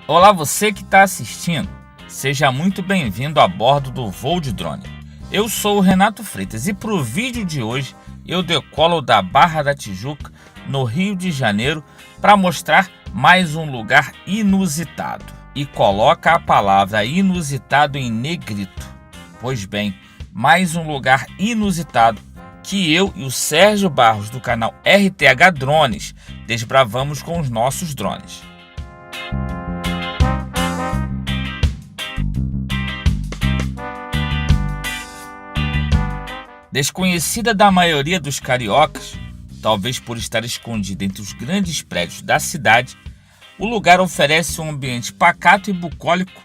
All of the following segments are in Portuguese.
Olá, você que está assistindo, seja muito bem-vindo a bordo do Voo de Drone. Eu sou o Renato Freitas e para o vídeo de hoje eu decolo da Barra da Tijuca, no Rio de Janeiro, para mostrar mais um lugar inusitado. E coloca a palavra inusitado em negrito. Pois bem, mais um lugar inusitado que eu e o Sérgio Barros do canal RTH Drones desbravamos com os nossos drones. Desconhecida da maioria dos cariocas, talvez por estar escondida entre os grandes prédios da cidade, o lugar oferece um ambiente pacato e bucólico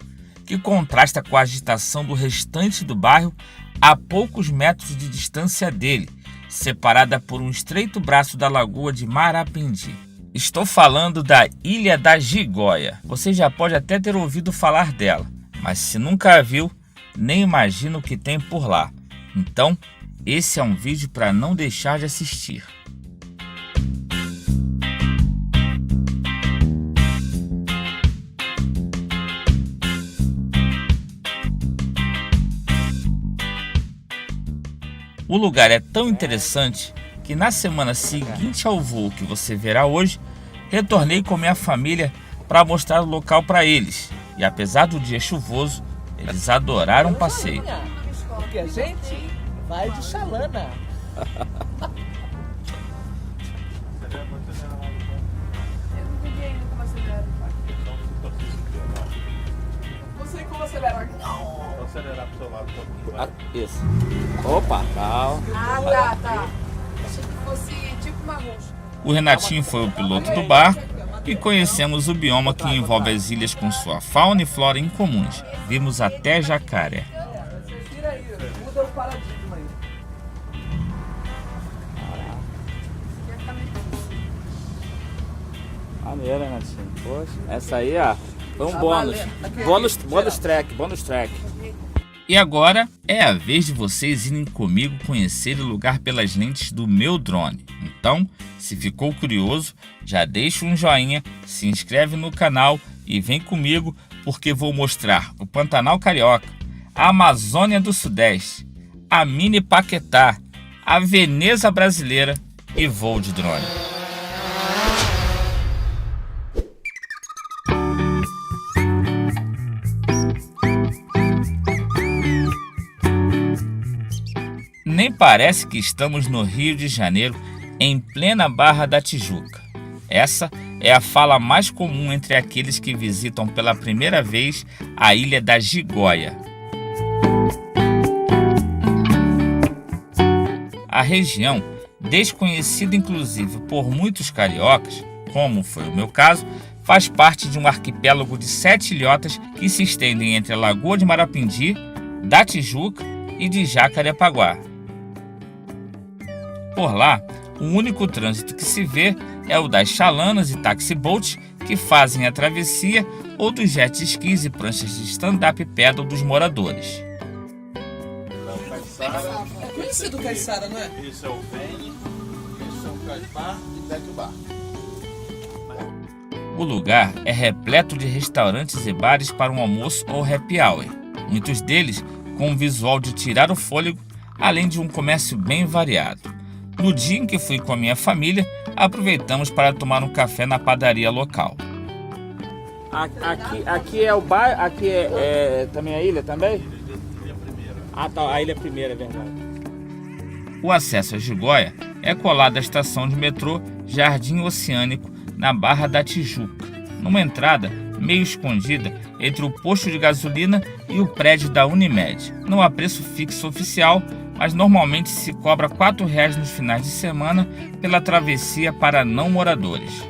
que contrasta com a agitação do restante do bairro a poucos metros de distância dele, separada por um estreito braço da lagoa de Marapendi. Estou falando da Ilha da Gigoia. Você já pode até ter ouvido falar dela, mas se nunca a viu, nem imagina o que tem por lá. Então, esse é um vídeo para não deixar de assistir. O lugar é tão interessante que na semana seguinte ao voo que você verá hoje, retornei com minha família para mostrar o local para eles. E apesar do dia chuvoso, eles adoraram o passeio. Porque a gente vai de chalana. Você como acelera? Vou acelerar pro seu lado um pouquinho, vai. Isso. Opa, calma. Tá. Achei que fosse tipo uma roxa. O Renatinho foi o piloto do barco e conhecemos o bioma que envolve as ilhas com sua fauna e flora incomuns. Vimos até jacaré. Tira aí, muda o paradigma aí. Maneiro, Renatinho. Poxa, essa aí, ó, foi um bônus. Bônus track. E agora é a vez de vocês irem comigo conhecer o lugar pelas lentes do meu drone. Então, se ficou curioso, já deixa um joinha, se inscreve no canal e vem comigo porque vou mostrar o Pantanal Carioca, a Amazônia do Sudeste, a Mini Paquetá, a Veneza brasileira e voo de drone. Nem parece que estamos no Rio de Janeiro, em plena Barra da Tijuca. Essa é a fala mais comum entre aqueles que visitam pela primeira vez a Ilha da Gigoia. A região, desconhecida inclusive por muitos cariocas, como foi o meu caso, faz parte de um arquipélago de 7 ilhotas que se estendem entre a Lagoa de Marapendi, da Tijuca e de Jacarepaguá. Por lá, o único trânsito que se vê é o das chalanas e taxi-boats que fazem a travessia ou dos jet skis e pranchas de stand-up paddle dos moradores. É conhecido o Caiçara, não é? Isso é o Vene, isso é o Caipar e Betubá. O lugar é repleto de restaurantes e bares para um almoço ou happy hour, muitos deles com um visual de tirar o fôlego, além de um comércio bem variado. No dia em que fui com a minha família, aproveitamos para tomar um café na padaria local. Aqui é o bar, aqui é também a ilha também? Ah, tá, a ilha primeira, é verdade. O acesso a Gigoia é colado à estação de metrô Jardim Oceânico, na Barra da Tijuca, numa entrada meio escondida entre o posto de gasolina e o prédio da Unimed. Não há preço fixo oficial, mas normalmente se cobra R$ 4,00 nos finais de semana pela travessia para não moradores.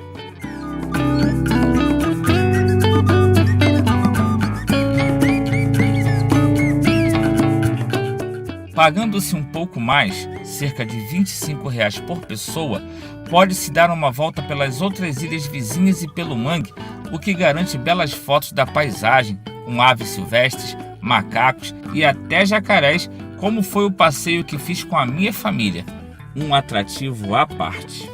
Pagando-se um pouco mais, cerca de R$ 25,00 por pessoa, pode-se dar uma volta pelas outras ilhas vizinhas e pelo mangue, o que garante belas fotos da paisagem, com aves silvestres, macacos e até jacarés, como foi o passeio que fiz com a minha família, um atrativo à parte.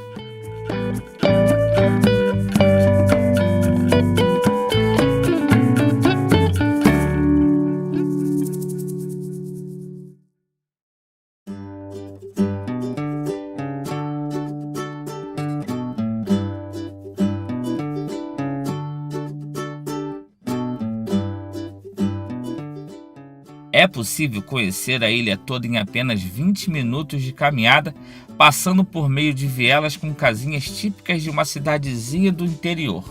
É possível conhecer a ilha toda em apenas 20 minutos de caminhada, passando por meio de vielas com casinhas típicas de uma cidadezinha do interior.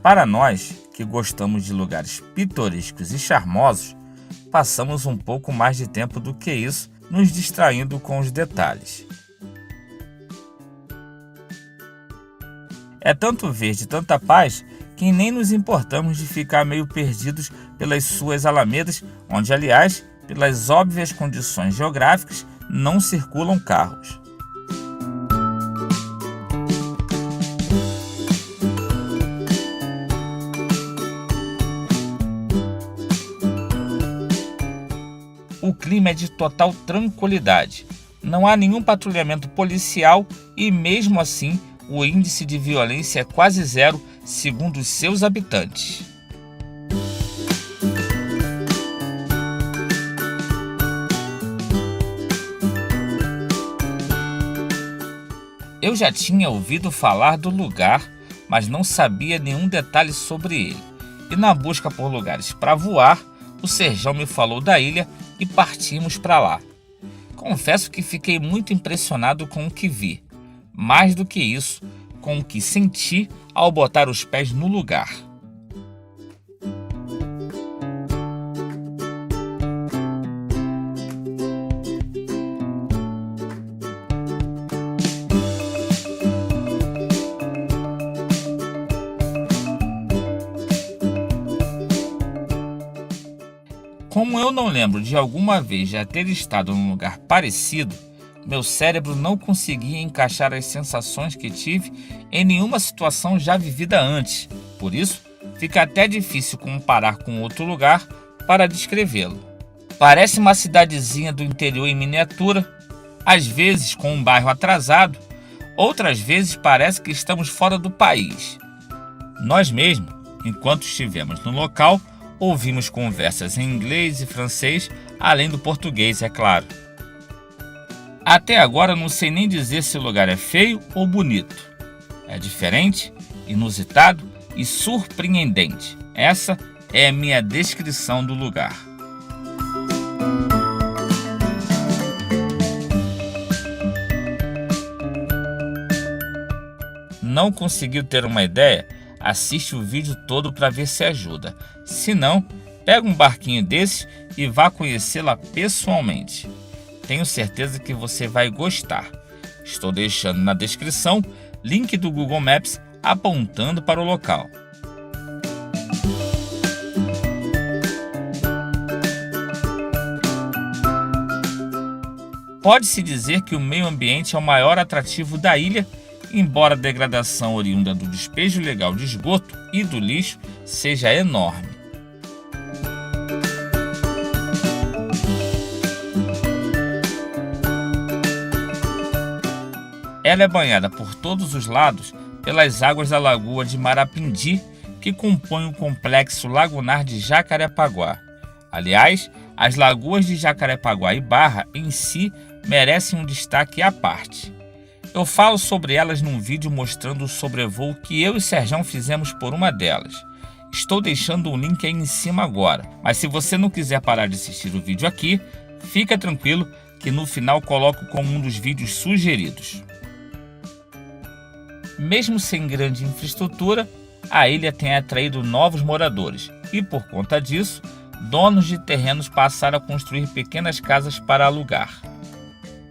Para nós, que gostamos de lugares pitorescos e charmosos, passamos um pouco mais de tempo do que isso, nos distraindo com os detalhes. É tanto verde e tanta paz que nem nos importamos de ficar meio perdidos pelas suas alamedas, onde, aliás, pelas óbvias condições geográficas, não circulam carros. O clima é de total tranquilidade. Não há nenhum patrulhamento policial e, mesmo assim, o índice de violência é quase zero, segundo os seus habitantes. Eu já tinha ouvido falar do lugar, mas não sabia nenhum detalhe sobre ele. E na busca por lugares para voar, o Serjão me falou da ilha e partimos para lá. Confesso que fiquei muito impressionado com o que vi. Mais do que isso, com o que senti ao botar os pés no lugar. Como eu não lembro de alguma vez já ter estado num lugar parecido, meu cérebro não conseguia encaixar as sensações que tive em nenhuma situação já vivida antes. Por isso, fica até difícil comparar com outro lugar para descrevê-lo. Parece uma cidadezinha do interior em miniatura, às vezes com um bairro atrasado, outras vezes parece que estamos fora do país. Nós mesmos, enquanto estivemos no local, ouvimos conversas em inglês e francês, além do português, é claro. Até agora não sei nem dizer se o lugar é feio ou bonito. É diferente, inusitado e surpreendente. Essa é a minha descrição do lugar. Não conseguiu ter uma ideia? Assiste o vídeo todo para ver se ajuda. Se não, pega um barquinho desse e vá conhecê-la pessoalmente. Tenho certeza que você vai gostar. Estou deixando na descrição link do Google Maps apontando para o local. Pode-se dizer que o meio ambiente é o maior atrativo da ilha, embora a degradação oriunda do despejo ilegal de esgoto e do lixo seja enorme. Ela é banhada por todos os lados pelas águas da Lagoa de Marapindi, que compõem o complexo lagunar de Jacarepaguá. Aliás, as lagoas de Jacarepaguá e Barra em si merecem um destaque à parte. Eu falo sobre elas num vídeo mostrando o sobrevoo que eu e Serjão fizemos por uma delas. Estou deixando o link aí em cima agora, mas se você não quiser parar de assistir o vídeo aqui, fica tranquilo que no final coloco como um dos vídeos sugeridos. Mesmo sem grande infraestrutura, a ilha tem atraído novos moradores e, por conta disso, donos de terrenos passaram a construir pequenas casas para alugar.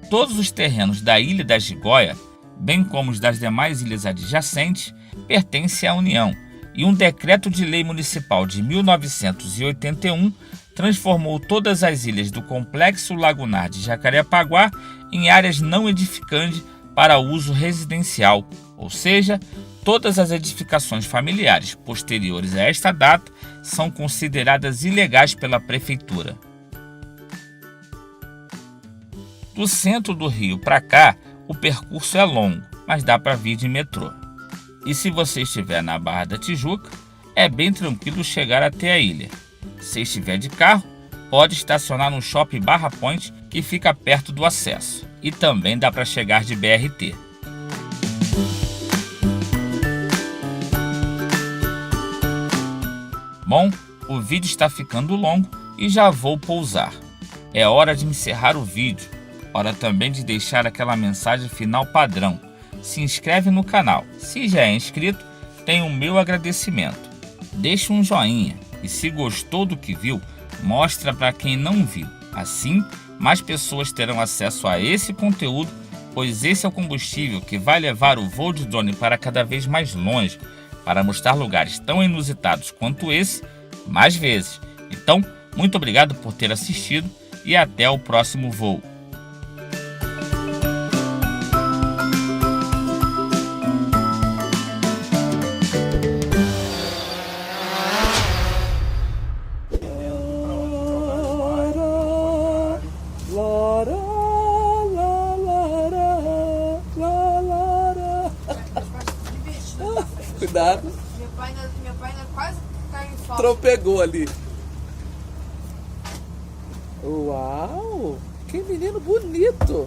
Todos os terrenos da Ilha da Gigoia, bem como os das demais ilhas adjacentes, pertencem à União, e um decreto de lei municipal de 1981 transformou todas as ilhas do complexo lagunar de Jacarepaguá em áreas não edificantes para uso residencial, ou seja, todas as edificações familiares posteriores a esta data são consideradas ilegais pela prefeitura. Do centro do Rio para cá, o percurso é longo, mas dá para vir de metrô. E se você estiver na Barra da Tijuca, é bem tranquilo chegar até a ilha. Se estiver de carro, pode estacionar no Shopping Barra Point, que fica perto do acesso. E também dá para chegar de BRT. Bom, o vídeo está ficando longo e já vou pousar. É hora de encerrar o vídeo. Hora também de deixar aquela mensagem final padrão. Se inscreve no canal. Se já é inscrito, tem o meu agradecimento. Deixa um joinha e se gostou do que viu, mostra para quem não viu. Assim, mais pessoas terão acesso a esse conteúdo, pois esse é o combustível que vai levar o voo de drone para cada vez mais longe, para mostrar lugares tão inusitados quanto esse, mais vezes. Então, muito obrigado por ter assistido e até o próximo voo. Cuidado. Meu pai ainda quase caiu em falta. Tropegou ali. Uau! Que menino bonito!